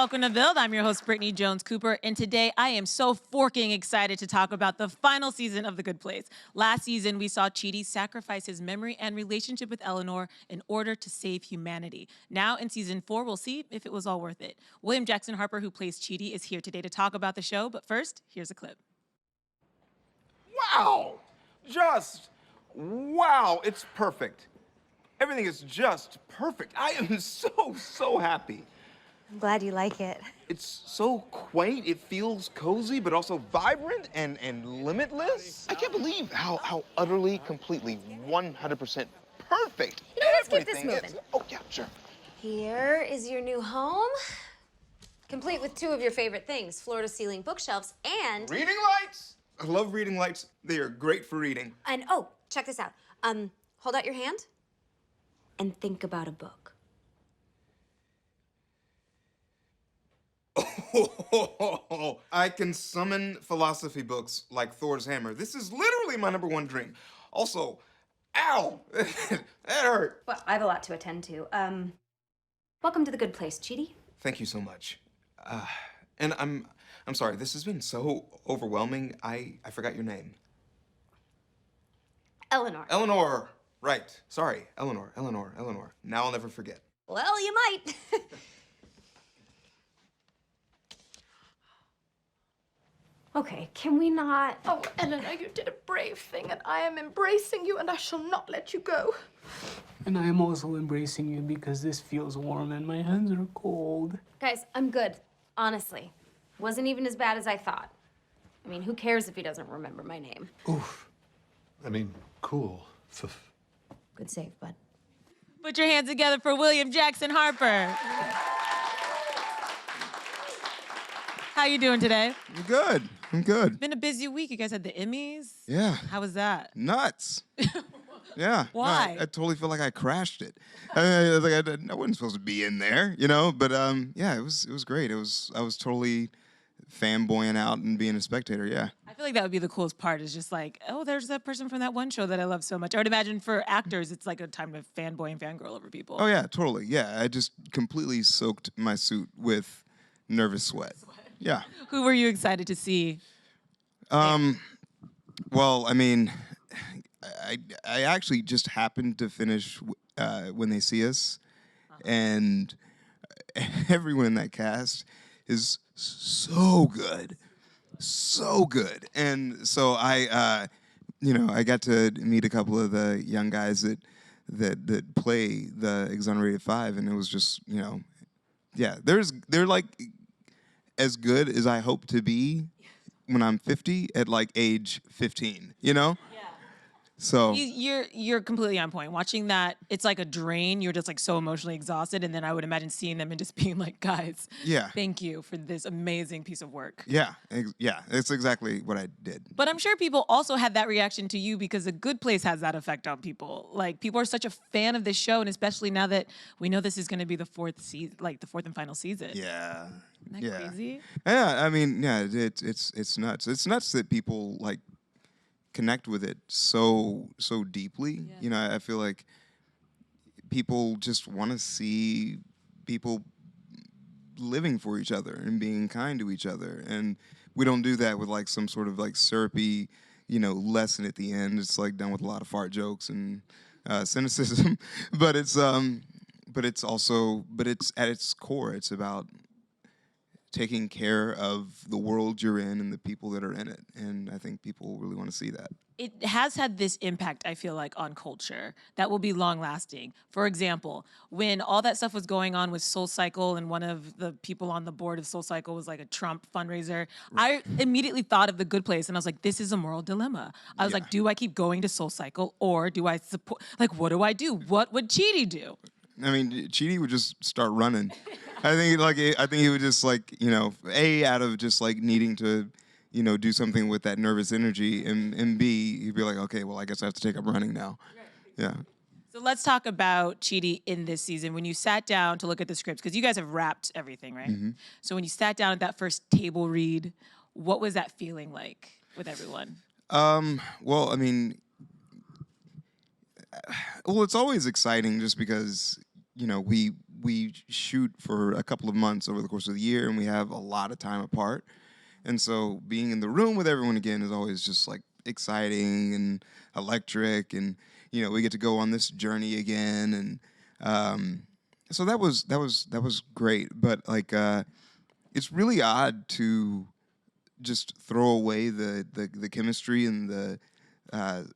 Welcome to Build. I'm your host, Brittany Jones-Cooper, and today I am so forking excited to talk about the final season of The Good Place. Last season, we saw Chidi sacrifice his memory and relationship with Eleanor in order to save humanity. Now, in season 4, we'll see if it was all worth it. William Jackson Harper, who plays Chidi, is here today to talk about the show, but first, here's a clip. Wow! Wow, it's perfect. Everything is just perfect. I am so happy. I'm glad you like it. It's so quaint, it feels cozy, but also vibrant and limitless. I can't believe how utterly, completely, 100% perfect Let's keep this everything moving. is. Oh, yeah, sure. Here is your new home, complete with 2 of your favorite things, floor-to-ceiling bookshelves and... Reading lights! I love reading lights. They are great for reading. And, oh, check this out. Hold out your hand and think about a book. Oh, I can summon philosophy books like Thor's hammer. This is literally my #1 dream. Also, ow! That hurt. Well, I have a lot to attend to. Welcome to The Good Place, Chidi. Thank you so much. And I'm sorry, this has been so overwhelming. I forgot your name. Eleanor. Eleanor, right. Sorry, Eleanor. Now I'll never forget. Well, you might. Okay, can we not... Oh, Eleanor, you did a brave thing, and I am embracing you, and I shall not let you go. And I am also embracing you because this feels warm and my hands are cold. Guys, I'm good. Honestly. Wasn't even as bad as I thought. I mean, who cares if he doesn't remember my name? Oof. I mean, cool. Good save, bud. Put your hands together for William Jackson Harper. How you doing today? I'm good. Been a busy week. You guys had the Emmys. Yeah. How was that? Nuts. Yeah. Why? No, I totally feel like I crashed it. I wasn't supposed to be in there, you know. But yeah, it was great. I was totally fanboying out and being a spectator. Yeah. I feel like that would be the coolest part. Is just like, oh, there's that person from that one show that I love so much. I would imagine for actors, it's like a time to fanboy and fangirl over people. Oh yeah, totally. Yeah, I just completely soaked my suit with nervous sweat. Yeah. Who were you excited to see? Well, I mean, I actually just happened to finish When They See Us, and everyone in that cast is so good, and so I got to meet a couple of the young guys that play the Exonerated Five, and it was just, yeah, they're like as good as I hope to be when I'm 50 at like age 15, Yeah. So You're completely on point. Watching that, it's like a drain. You're just like so emotionally exhausted, and then I would imagine seeing them and just being like, guys, yeah, thank you for this amazing piece of work. Yeah, it's exactly what I did. But I'm sure people also had that reaction to you because The Good Place has that effect on people. Like, people are such a fan of this show, and especially now that we know this is going to be the 4th season, like the 4th and final season. Yeah. Isn't that crazy? Yeah, I mean, yeah, it's nuts. It's nuts that people like connect with it so deeply. Yeah. I feel like people just want to see people living for each other and being kind to each other, and we don't do that with like some sort of like syrupy, lesson at the end. It's like done with a lot of fart jokes and cynicism, but it's at its core, it's about taking care of the world you're in and the people that are in it. And I think people really want to see that. It has had this impact, I feel like, on culture that will be long-lasting. For example, when all that stuff was going on with SoulCycle and one of the people on the board of SoulCycle was like a Trump fundraiser, I immediately thought of The Good Place, and I was like, this is a moral dilemma. I was like, do I keep going to SoulCycle, or do I support, like, what do I do? What would Chidi do? I mean, Chidi would just start running. I think he would just like, out of just like needing to, do something with that nervous energy, and B, he'd be like, okay, well, I guess I have to take up running now. Yeah. So let's talk about Chidi in this season. When you sat down to look at the scripts, because you guys have wrapped everything, right? Mm-hmm. So when you sat down at that first table read, what was that feeling like with everyone? Well, I mean, it's always exciting just because, we we shoot for a couple of months over the course of the year, and we have a lot of time apart. And so being in the room with everyone again is always just like exciting and electric, and we get to go on this journey again, and so that was great. But like it's really odd to just throw away the chemistry and the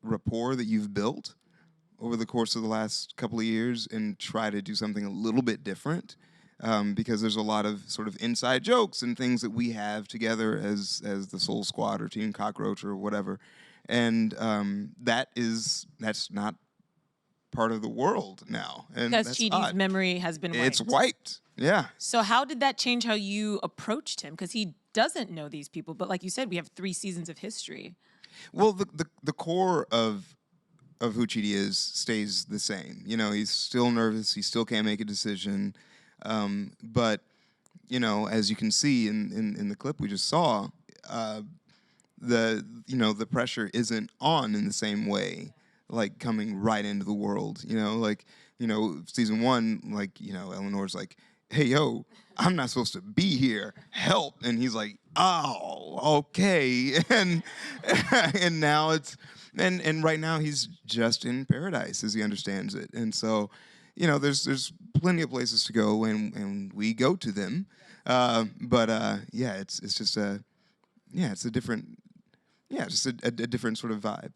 rapport that you've built over the course of the last couple of years and try to do something a little bit different, because there's a lot of sort of inside jokes and things that we have together as the Soul Squad or Team Cockroach or whatever, and that's not part of the world now, and Because that's Chidi's odd. memory has been wiped. It's wiped. Yeah. So how did that change how you approached him? Because he doesn't know these people, but like you said, we have 3 seasons of history. Well, the core of who Chidi is stays the same. He's still nervous. He still can't make a decision. But as you can see in the clip we just saw, the pressure isn't on in the same way, like coming right into the world. Season 1, like Eleanor's like, hey yo, I'm not supposed to be here. Help. And he's like, oh, okay. And now it's and right now he's just in paradise as he understands it. And so, there's plenty of places to go, and we go to them. But it's just it's a different a different sort of vibe.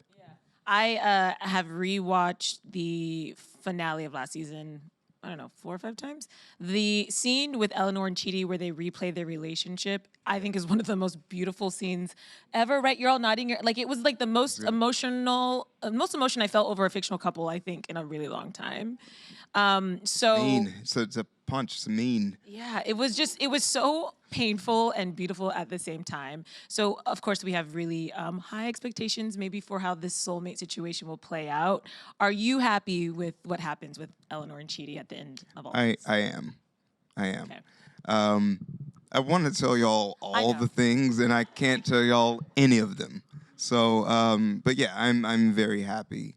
I have rewatched the finale of last season, I don't know, 4 or 5 times. The scene with Eleanor and Chidi where they replay their relationship, I think is one of the most beautiful scenes ever, right? You're all nodding. Like, it was like the most emotion I felt over a fictional couple, I think, in a really long time. Mean. So it's a punch. It's mean. Yeah, it was so painful and beautiful at the same time. So, of course, we have really high expectations maybe for how this soulmate situation will play out. Are you happy with what happens with Eleanor and Chidi at the end of all this? I am. Okay. I want to tell y'all all the things, and I can't tell y'all any of them. So, but yeah, I'm very happy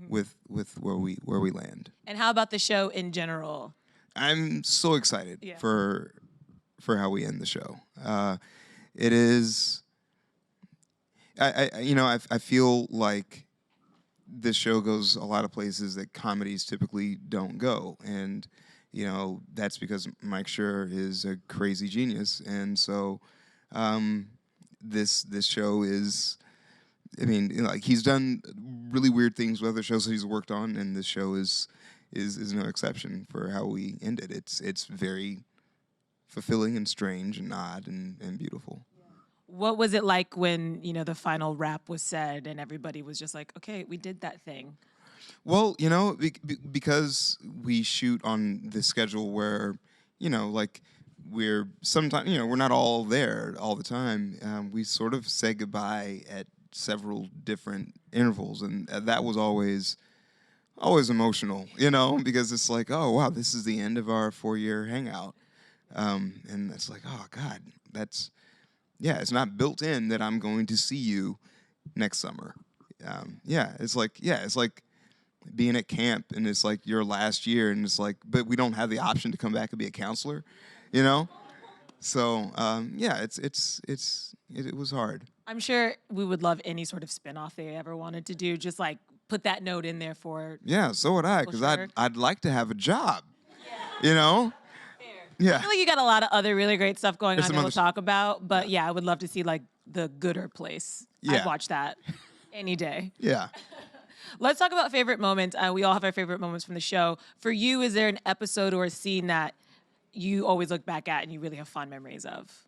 with where we land. And how about the show in general? I'm so excited for how we end the show. It is. I feel like this show goes a lot of places that comedies typically don't go, and that's because Mike Schur is a crazy genius, and so this show is. I mean, like, he's done really weird things with other shows that he's worked on, and this show is no exception for how we end it. It's very fulfilling and strange and odd and beautiful. What was it like when, the final rap was said and everybody was just like, okay, we did that thing? Well, because we shoot on this schedule where, like, we're sometimes, we're not all there all the time. We sort of say goodbye at several different intervals, and that was always emotional, because it's like, oh wow, this is the end of our 4-year hangout, and it's like, oh God, it's not built in that I'm going to see you next summer. It's like being at camp, and it's like your last year, and it's like, but we don't have the option to come back and be a counselor, So it was hard. I'm sure we would love any sort of spinoff they ever wanted to do. Just like put that note in there for. Yeah, so would I, because I'd like to have a job. Yeah. Yeah. I feel like you got a lot of other really great stuff going on that we'll talk about. But yeah, I would love to see like the Gooder Place. Yeah. I'd watch that any day. Yeah. Let's talk about favorite moments. We all have our favorite moments from the show. For you, is there an episode or a scene that you always look back at and you really have fond memories of?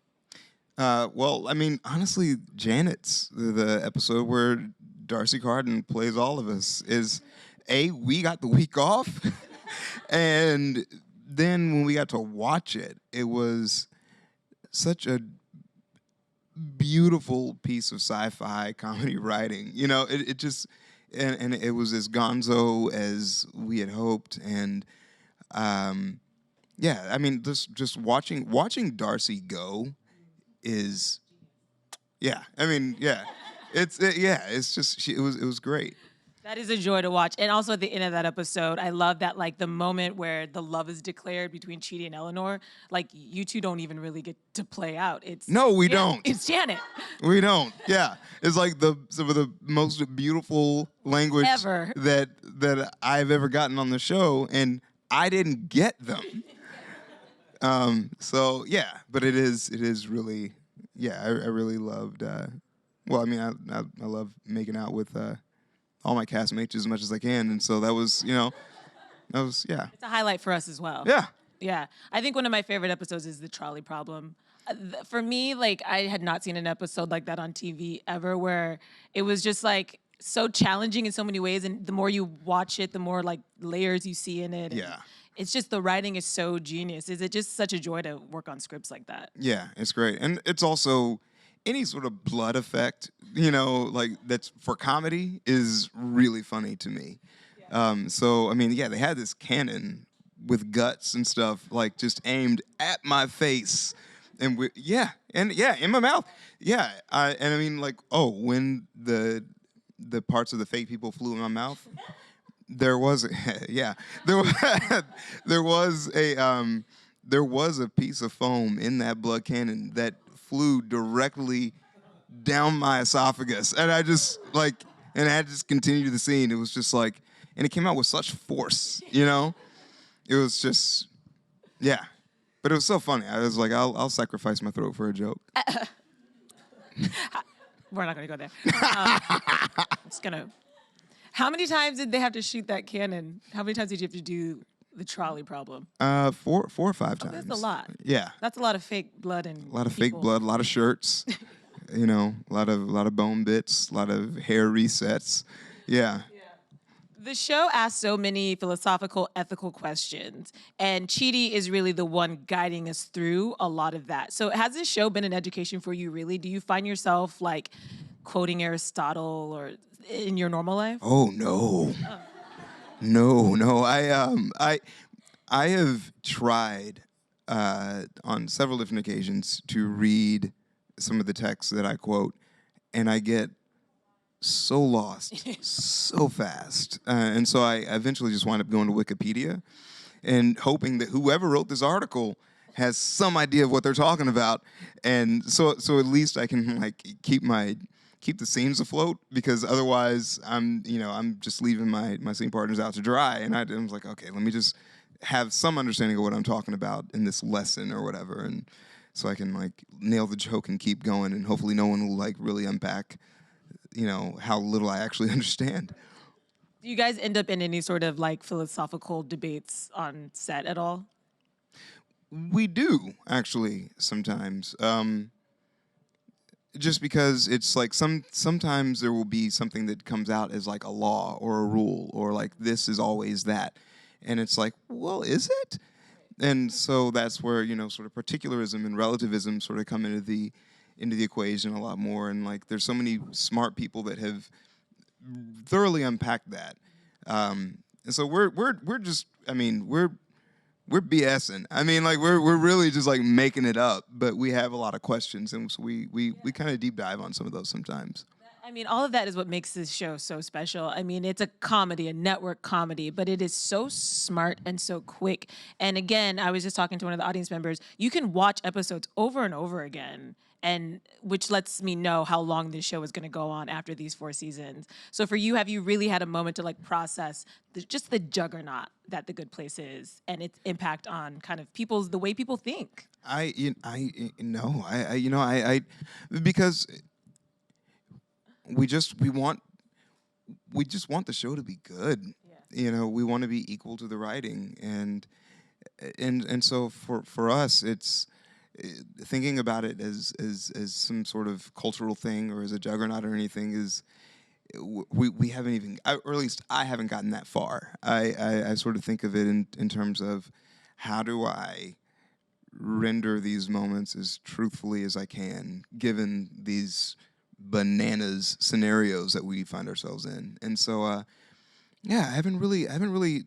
Well, I mean, honestly, Janet's, the episode where Darcy Carden plays all of us, is we got the week off, and then when we got to watch it, it was such a beautiful piece of sci-fi comedy writing. It just, and it was as gonzo as we had hoped, and I mean, just watching Darcy go is, it's just it was great. That is a joy to watch. And also at the end of that episode, I love that like the moment where the love is declared between Chidi and Eleanor, like you two don't even really get to play out. It's No, we don't. It's Janet. We don't. Yeah, it's like some of the most beautiful language Ever. that I've ever gotten on the show, and I didn't get them. So yeah, but it is really, yeah, I really loved. Well, I mean, I love making out with all my castmates as much as I can, and so that was, yeah. It's a highlight for us as well. Yeah. Yeah. I think one of my favorite episodes is the trolley problem. For me, like I had not seen an episode like that on TV ever where it was just like so challenging in so many ways. And the more you watch it, the more like layers you see in it. Yeah. It's just the writing is so genius. Is it just such a joy to work on scripts like that? Yeah, it's great. And it's also any sort of blood effect, like that's for comedy is really funny to me. So, I mean, yeah, they had this cannon with guts and stuff, like just aimed at my face. And in my mouth. Yeah, and I mean, like, when the parts of the fake people flew in my mouth, there was, there was a piece of foam in that blood cannon that flew directly down my esophagus, and I just and I had to just continue the scene. It was just like, and it came out with such force, It was just, yeah. But it was so funny. I was like, I'll sacrifice my throat for a joke. We're not going to go there. I'm just going to. How many times did they have to shoot that cannon? How many times did you have to do the trolley problem? 4 or 5 times. That's a lot. Yeah. That's a lot of fake blood and A lot of fake blood, a lot of shirts, a lot of bone bits, a lot of hair resets. Yeah. The show asks so many philosophical, ethical questions, and Chidi is really the one guiding us through a lot of that. So has this show been an education for you, really? Do you find yourself, like, quoting Aristotle or in your normal life? Oh, no. No. I have tried on several different occasions to read some of the texts that I quote, and I get so lost so fast. And so I eventually just wind up going to Wikipedia and hoping that whoever wrote this article has some idea of what they're talking about. And so at least I can keep the scenes afloat, because otherwise I'm just leaving my scene partners out to dry. And I was like, okay, let me just have some understanding of what I'm talking about in this lesson or whatever. And so I can nail the joke and keep going, and hopefully no one will really unpack how little I actually understand. Do you guys end up in any sort of philosophical debates on set at all? We do, actually, sometimes. Just because it's sometimes there will be something that comes out as a law or a rule, or this is always that. And it's well, is it? And so that's where, sort of particularism and relativism sort of come into the equation a lot more. And there's so many smart people that have thoroughly unpacked that. And so we're just, we're BSing. We're really just making it up, but we have a lot of questions, and so we kind of deep dive on some of those sometimes. All of that is what makes this show so special. It's a comedy, a network comedy, but it is so smart and so quick. And again, I was just talking to one of the audience members. You can watch episodes over and over again, and which lets me know how long this show is going to go on after these 4 seasons. So for you, have you really had a moment to process just the juggernaut that The Good Place is and its impact on kind of the way people think? Because we just want the show to be good. Yeah. We want to be equal to the writing, and so for us, it's thinking about it as some sort of cultural thing or as a juggernaut or anything is we haven't even, or at least I haven't gotten that far. I sort of think of it in terms of how do I render these moments as truthfully as I can, given these bananas scenarios that we find ourselves in. And so, I haven't really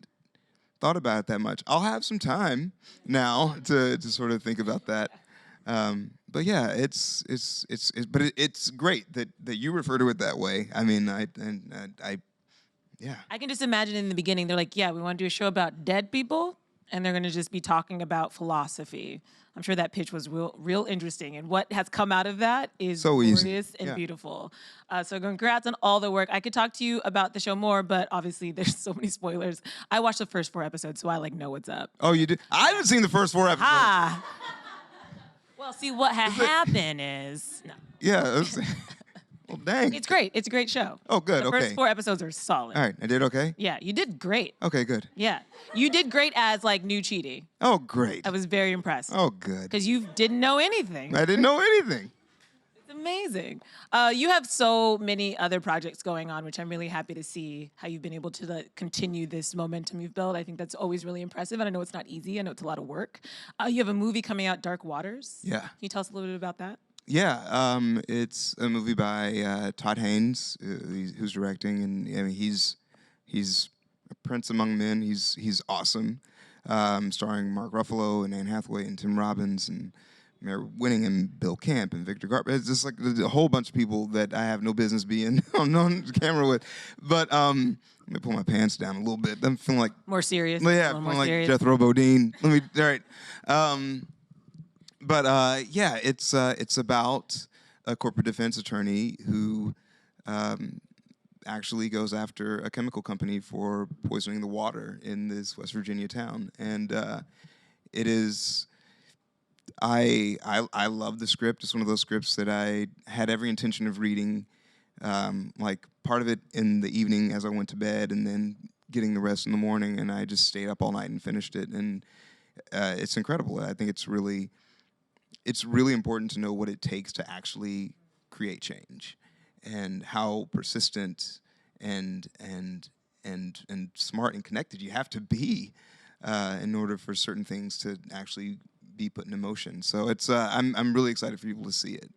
thought about it that much. I'll have some time now to sort of think about that. But yeah, it's great that you refer to it that way. Yeah. I can just imagine in the beginning, they're like, yeah, we want to do a show about dead people, and they're going to just be talking about philosophy. I'm sure that pitch was real interesting, and what has come out of that is So easy. glorious and Yeah. beautiful. So congrats on all the work. I could talk to you about the show more, but obviously there's so many spoilers. I watched the first 4 episodes, so I like know what's up. Oh, you did? I haven't seen the first 4 episodes. Ah. Well, see, what had happened is, no. Yeah. Well, dang. It's great. It's a great show. Oh, good. The Okay. first 4 episodes are solid. All right. I did okay? Yeah, you did great. Okay, good. Yeah, you did great as like new Chidi. Oh, great. I was very impressed. Oh, good. Because you didn't know anything. I didn't know anything. It's amazing. You have so many other projects going on, which I'm really happy to see how you've been able to continue this momentum you've built. I think that's always really impressive, and I know it's not easy. I know it's a lot of work. You have a movie coming out, Dark Waters. Yeah. Can you tell us a little bit about that? Yeah, it's a movie by Todd Haynes, who's directing, and I mean he's a prince among men. He's awesome, starring Mark Ruffalo and Anne Hathaway and Tim Robbins and Mayor Winning and Bill Camp and Victor Garber. It's just like a whole bunch of people that I have no business being on camera with. But let me pull my pants down a little bit. I'm feeling like More serious. yeah, A little I'm more like serious. Jethro Bodine. All right. Yeah, it's about a corporate defense attorney who actually goes after a chemical company for poisoning the water in this West Virginia town, and it is. I love the script. It's one of those scripts that I had every intention of reading, like part of it in the evening as I went to bed, and then getting the rest in the morning. And I just stayed up all night and finished it, and it's incredible. I think it's really important to know what it takes to actually create change, and how persistent and smart and connected you have to be in order for certain things to actually be put in motion. So it's I'm really excited for people to see it.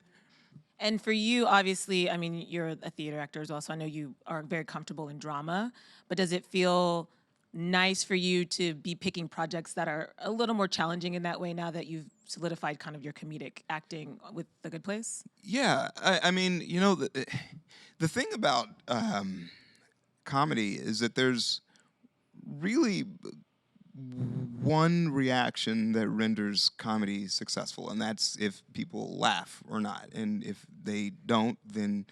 And for you, obviously, I mean, you're a theater actor as well, so I know you are very comfortable in drama, but does it feel nice for you to be picking projects that are a little more challenging in that way now that you've solidified kind of your comedic acting with The Good Place? Yeah, I mean, you know, the thing about comedy is that there's really one reaction that renders comedy successful, and that's if people laugh or not. And if they don't, then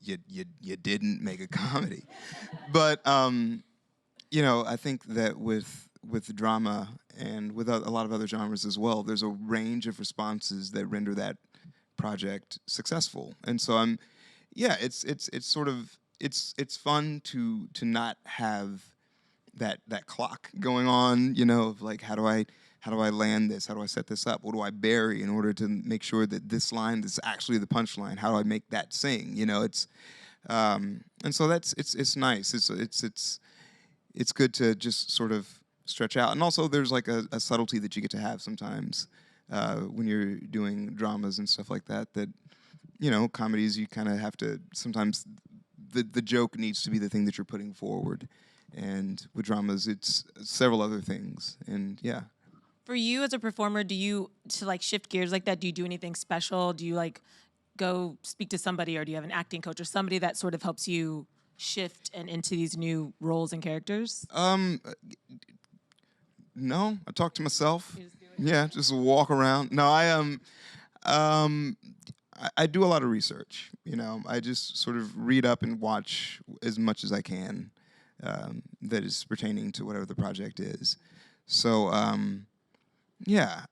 you didn't make a comedy. But you know, I think that with drama and with a lot of other genres as well, there's a range of responses that render that project successful. And so it's sort of it's fun to not have that clock going on, you know, of like how do I land this? How do I set this up? What do I bury in order to make sure that this line is actually the punchline? How do I make that sing? You know, it's and so it's nice. It's good to just sort of stretch out. And also there's like a subtlety that you get to have sometimes when you're doing dramas and stuff like that, you know, comedies, you kind of have to, sometimes the joke needs to be the thing that you're putting forward. And with dramas, it's several other things. And yeah. For you as a performer, to like shift gears like that, do you do anything special? Do you like go speak to somebody, or do you have an acting coach or somebody that sort of helps you shift and into these new roles and characters? No, I talk to myself. Yeah, just walk around. No, I do a lot of research. You know, I just sort of read up and watch as much as I can that is pertaining to whatever the project is. So, yeah,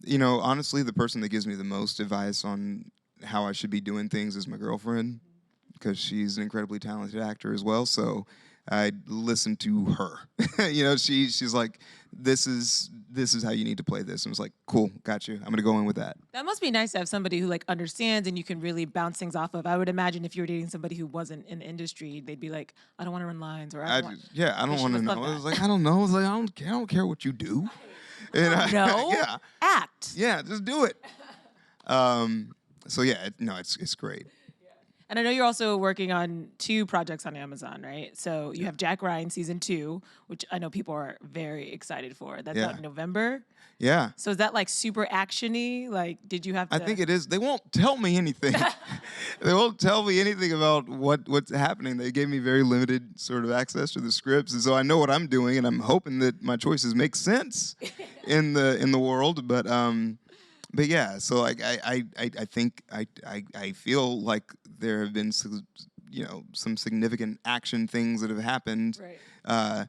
you know, honestly, the person that gives me the most advice on how I should be doing things is my girlfriend, because she's an incredibly talented actor as well. So I listen to her. You know, she's like, this is how you need to play this. And I was like, cool, got you. I'm gonna go in with that. That must be nice to have somebody who like understands and you can really bounce things off of. I would imagine if you were dating somebody who wasn't in the industry, they'd be like, I don't want to run lines, or I don't want to know. I was like, I don't know. I was like, I don't care what you do. And no, yeah, act. yeah, just do it. So yeah, no, it's great. And I know you're also working on 2 projects on Amazon, right? So you have Jack Ryan season 2, which I know people are very excited for. That's out in November. Yeah. So is that like super actiony? Like, did you have to? I think it is. They won't tell me anything. They won't tell me anything about what's happening. They gave me very limited sort of access to the scripts, and so I know what I'm doing, and I'm hoping that my choices make sense in the world. But yeah. So like I think I feel like there have been some significant action things that have happened. Right.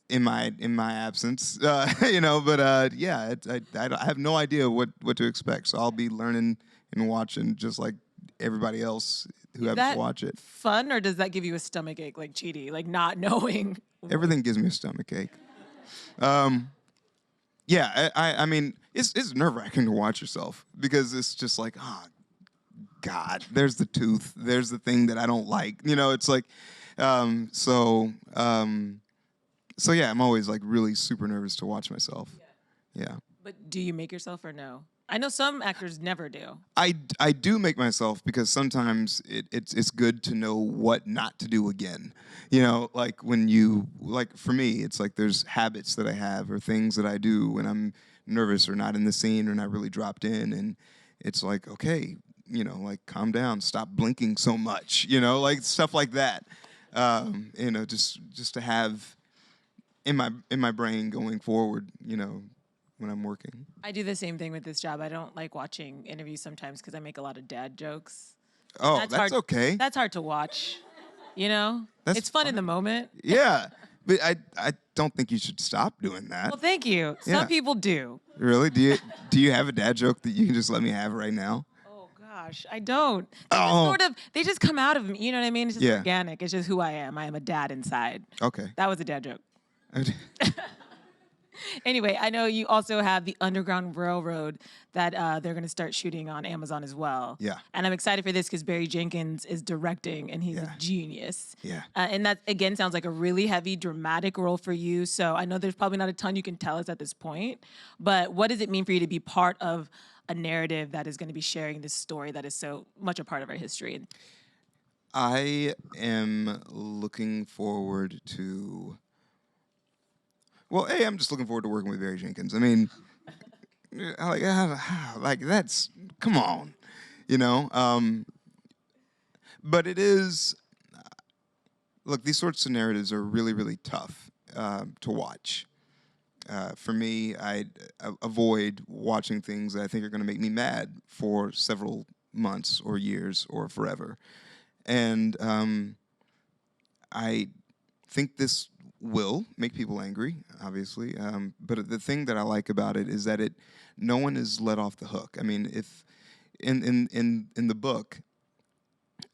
In my absence, but yeah, I have no idea what to expect. So I'll be learning and watching just like everybody else who happens to watch it. Fun, or does that give you a stomach ache like Chidi, like not knowing? Everything gives me a stomach ache. Yeah, I mean, it's nerve-wracking to watch yourself because it's just like, oh, God, there's the tooth, there's the thing that I don't like. It's like, So yeah, I'm always like really super nervous to watch myself. Yeah. But do you make yourself or no? I know some actors never do. I do make myself because sometimes it's good to know what not to do again. Like for me, it's like there's habits that I have or things that I do when I'm nervous or not in the scene or not really dropped in, and it's like, okay, like calm down, stop blinking so much, like stuff like that. Just to have in my brain going forward, when I'm working. I do the same thing with this job. I don't like watching interviews sometimes because I make a lot of dad jokes. Oh, that's hard, okay. That's hard to watch. It's fun in the moment. Yeah, but I don't think you should stop doing that. Well, thank you. Yeah. Some people do. Really? Do you have a dad joke that you can just let me have right now? Oh gosh, I don't. They just come out of me. You know what I mean? It's just organic. It's just who I am. I am a dad inside. Okay. That was a dad joke. Anyway, I know you also have the Underground Railroad that they're going to start shooting on Amazon as well. Yeah. And I'm excited for this because Barry Jenkins is directing, and he's a genius. Yeah. And that, again, sounds like a really heavy, dramatic role for you. So I know there's probably not a ton you can tell us at this point, but what does it mean for you to be part of a narrative that is going to be sharing this story that is so much a part of our history? I am looking forward to... Well, I'm just looking forward to working with Barry Jenkins. I mean, like that's, come on, But it is, look, these sorts of narratives are really, really tough to watch. For me, I avoid watching things that I think are going to make me mad for several months or years or forever. And I think this will make people angry, obviously. But the thing that I like about it is that no one is let off the hook. I mean, if in the book,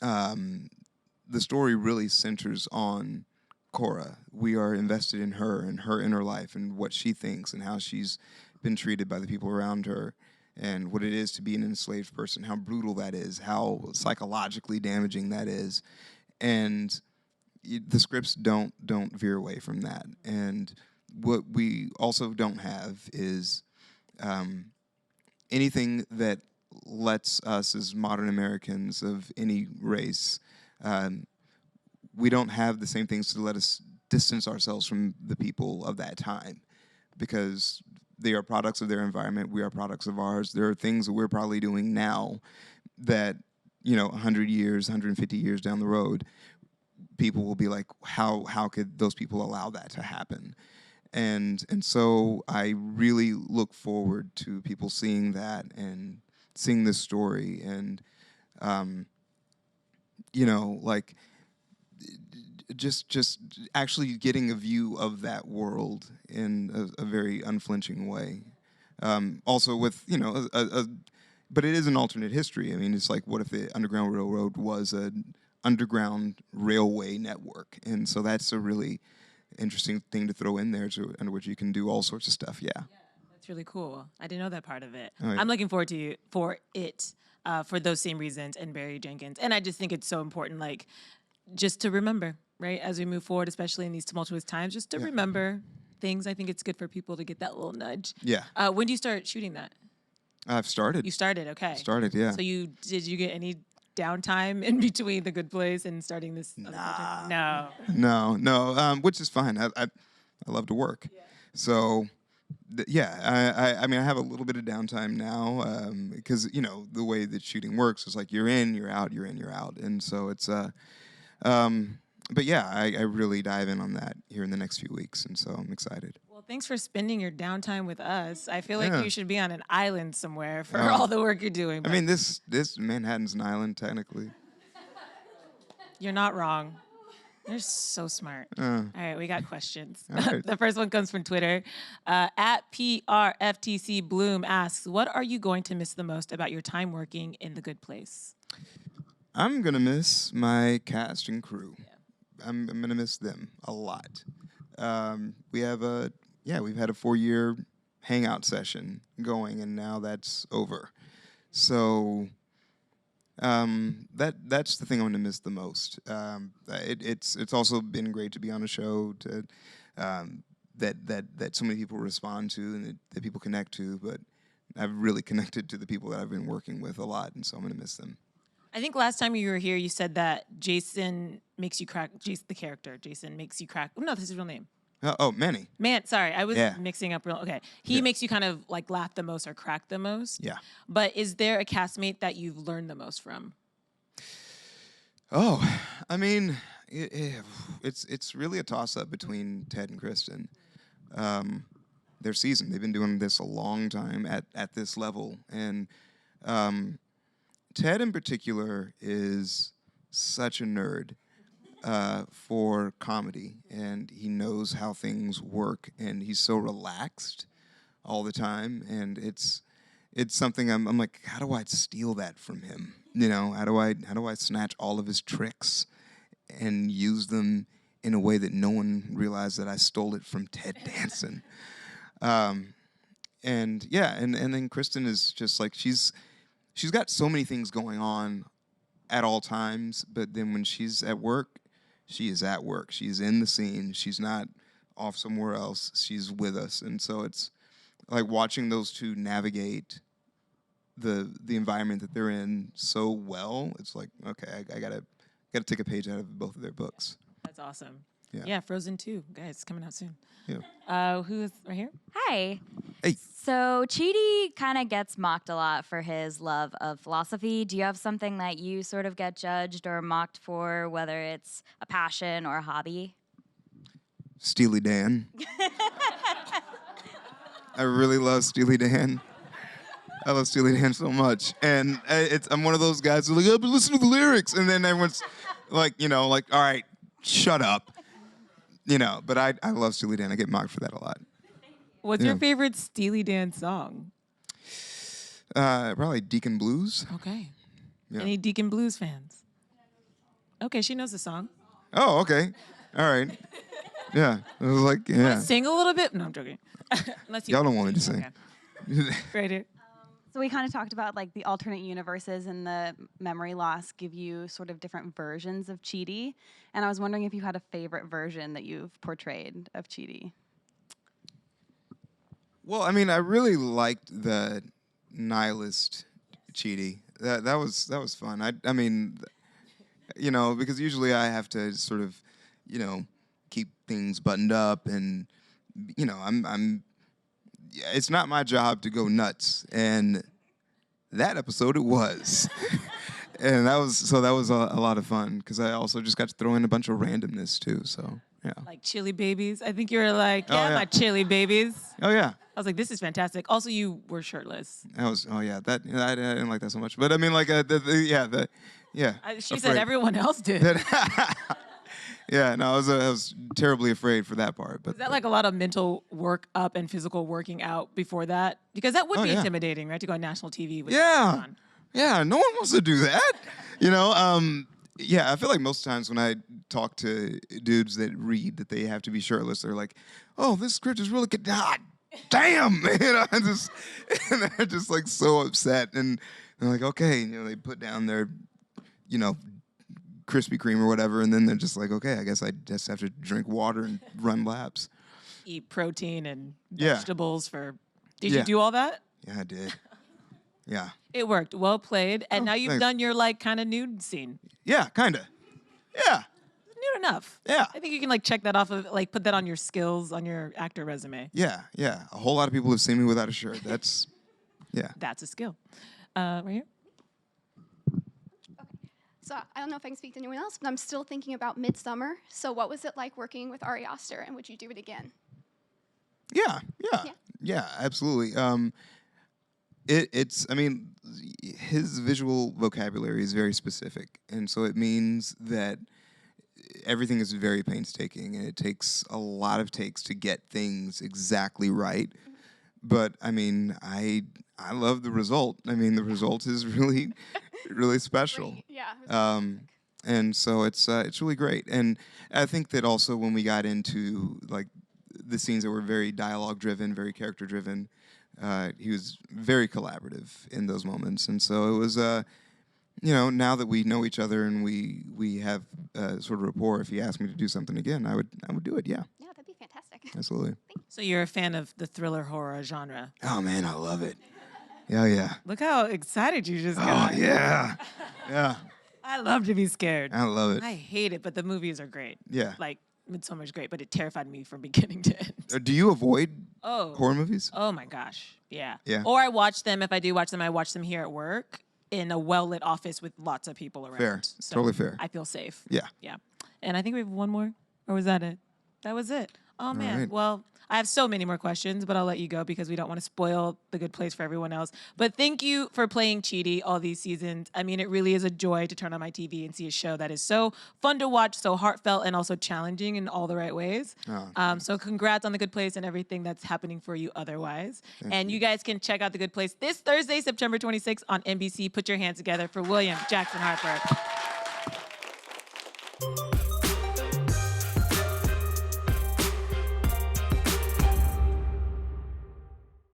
the story really centers on Cora. We are invested in her and her inner life and what she thinks and how she's been treated by the people around her and what it is to be an enslaved person, how brutal that is, how psychologically damaging that is. And the scripts don't veer away from that. And what we also don't have is anything that lets us as modern Americans of any race, we don't have the same things to let us distance ourselves from the people of that time because they are products of their environment, we are products of ours. There are things that we're probably doing now that, 100 years, 150 years down the road, people will be like, how could those people allow that to happen? And so I really look forward to people seeing that and seeing this story and, just actually getting a view of that world in a very unflinching way. Also with, but it is an alternate history. I mean, it's like, what if the Underground Railroad was an underground railway network? And so that's a really interesting thing to throw in there under which you can do all sorts of stuff. Yeah. That's really cool. I didn't know that part of it. Oh, yeah. I'm looking forward for it for those same reasons and Barry Jenkins. And I just think it's so important, like, just to remember, right, as we move forward, especially in these tumultuous times, just to remember things. I think it's good for people to get that little nudge. Yeah. When do you start shooting that? I've started. You started, okay. Started, yeah. So did you get any downtime in between The Good Place and starting this other project? No, which is fine. I love to work. So, I mean, I have a little bit of downtime now because, you know, the way that shooting works is like you're in, you're out, you're in, you're out. And so it's, but yeah, I really dive in on that here in the next few weeks. And so I'm excited. Well, thanks for spending your downtime with us. I feel like Yeah. you should be on an island somewhere for all the work you're doing. I but mean, this Manhattan's an island, technically. you're not wrong. You're so smart. All right, we got questions. right. The first one comes from Twitter. At PRFTC Bloom asks, what are you going to miss the most about your time working in The Good Place? I'm going to miss my cast and crew. I'm going to miss them a lot. We've had a 4-year hangout session going, and now that's over. So that's the thing I'm going to miss the most. It's also been great to be on a show that so many people respond to and that people connect to, but I've really connected to the people that I've been working with a lot, and so I'm going to miss them. I think last time you were here, you said that Jason makes you crack. The character, Jason makes you crack. Oh, no, this is his real name. Manny. Sorry, I was Yeah. mixing up real. Okay. He makes you kind of like laugh the most or crack the most. Yeah. But is there a castmate that you've learned the most from? Oh, I mean, it's really a toss-up between Ted and Kristen. They're seasoned. They've been doing this a long time at this level. And Ted in particular is such a nerd for comedy, and he knows how things work, and he's so relaxed all the time, and it's something I'm like, how do I steal that from him? You know, how do I snatch all of his tricks and use them in a way that no one realized that I stole it from Ted Danson? And then Kristen is just like, she's got so many things going on at all times, but then when she's at work, she is at work. She's in the scene. She's not off somewhere else. She's with us. And so it's like watching those two navigate the environment that they're in so well. It's like, okay, I gotta take a page out of both of their books. That's awesome. Yeah. Yeah, Frozen 2, guys, coming out soon. Yeah. Who is right here? Hi. Hey. So Chidi kind of gets mocked a lot for his love of philosophy. Do you have something that you sort of get judged or mocked for, whether it's a passion or a hobby? Steely Dan. I really love Steely Dan. I love Steely Dan so much. And I'm one of those guys who's like, I've been listening to the lyrics. And then everyone's like, all right, shut up. But I love Steely Dan. I get mocked for that a lot. What's your favorite Steely Dan song? Probably Deacon Blues. Okay. Yeah. Any Deacon Blues fans? Okay, she knows the song. Oh, okay. All right. Yeah. I was like, yeah. Sing a little bit? No, I'm joking. Unless Y'all don't want me to sing. Okay. Right here. So we kind of talked about like the alternate universes and the memory loss give you sort of different versions of Chiti. And I was wondering if you had a favorite version that you've portrayed of Chiti. Well, I mean, I really liked the nihilist Chiti. That was fun. I mean, because usually I have to sort of, keep things buttoned up, and it's not my job to go nuts. And that episode it was. And that was a lot of fun because I also just got to throw in a bunch of randomness too. So yeah. Like chili babies. I think you were like, yeah. My chili babies. Oh yeah. I was like, this is fantastic. Also, you were shirtless. I didn't like that so much. But I mean, like, yeah. She said everyone else did. Yeah, no, I was terribly afraid for that part. But was that like a lot of mental work up and physical working out before that? Because that would be intimidating, right? To go on national TV with yeah, no one wants to do that. Yeah, I feel like most times when I talk to dudes that read that they have to be shirtless, they're like, "Oh, this script is really good." Damn, and they're just like so upset, and they're like, "Okay," they put down their, Krispy Kreme or whatever, and then they're just like, okay, I guess I just have to drink water and run laps. Eat protein and Yeah. vegetables for... Did you do all that? Yeah, I did. Yeah. It worked. Well played. And now you've thanks. done your like kind of nude scene. Yeah, kinda. Yeah. Nude enough. Yeah. I think you can like check that off of like put that on your skills on your actor resume. Yeah. Yeah. A whole lot of people have seen me without a shirt. That's, yeah. That's a skill. Right here. So I don't know if I can speak to anyone else, but I'm still thinking about Midsummer. So what was it like working with Ari Aster, and would you do it again? Yeah, absolutely. It's, I mean, his visual vocabulary is very specific, and so it means that everything is very painstaking, and it takes a lot of takes to get things exactly right. But I mean, I love the result. I mean, the result is really, really special. Great. Yeah. And so it's really great. And I think that also when we got into like the scenes that were very dialogue driven, very character driven, he was very collaborative in those moments. And so it was, you know, now that we know each other and we have sort of rapport, if he asked me to do something again, I would do it. Yeah. Yeah, that'd be fantastic. Absolutely. So you're a fan of the thriller horror genre. Oh man, I love it. Yeah. Look how excited you just Oh got. yeah. Yeah. I love to be scared. I love it. I hate it, but the movies are great. Yeah. Like Midsummer's great, but it terrified me from beginning to end. Do you avoid Oh. horror movies? Oh my gosh. Yeah. Yeah. Or I watch them. If I do watch them, I watch them here at work in a well-lit office with lots of people around. Fair. So Totally fair. I feel safe. Yeah. Yeah. And I think we have one more. Or was that it? That was it. Oh man. right. Well, I have so many more questions, but I'll let you go because we don't want to spoil The Good Place for everyone else. But thank you for playing Chidi all these seasons. I mean, it really is a joy to turn on my TV and see a show that is so fun to watch, so heartfelt, and also challenging in all the right ways. So congrats on The Good Place and everything that's happening for you otherwise. And you guys can check out The Good Place this Thursday, September 26th on NBC. Put your hands together for William Jackson Harper.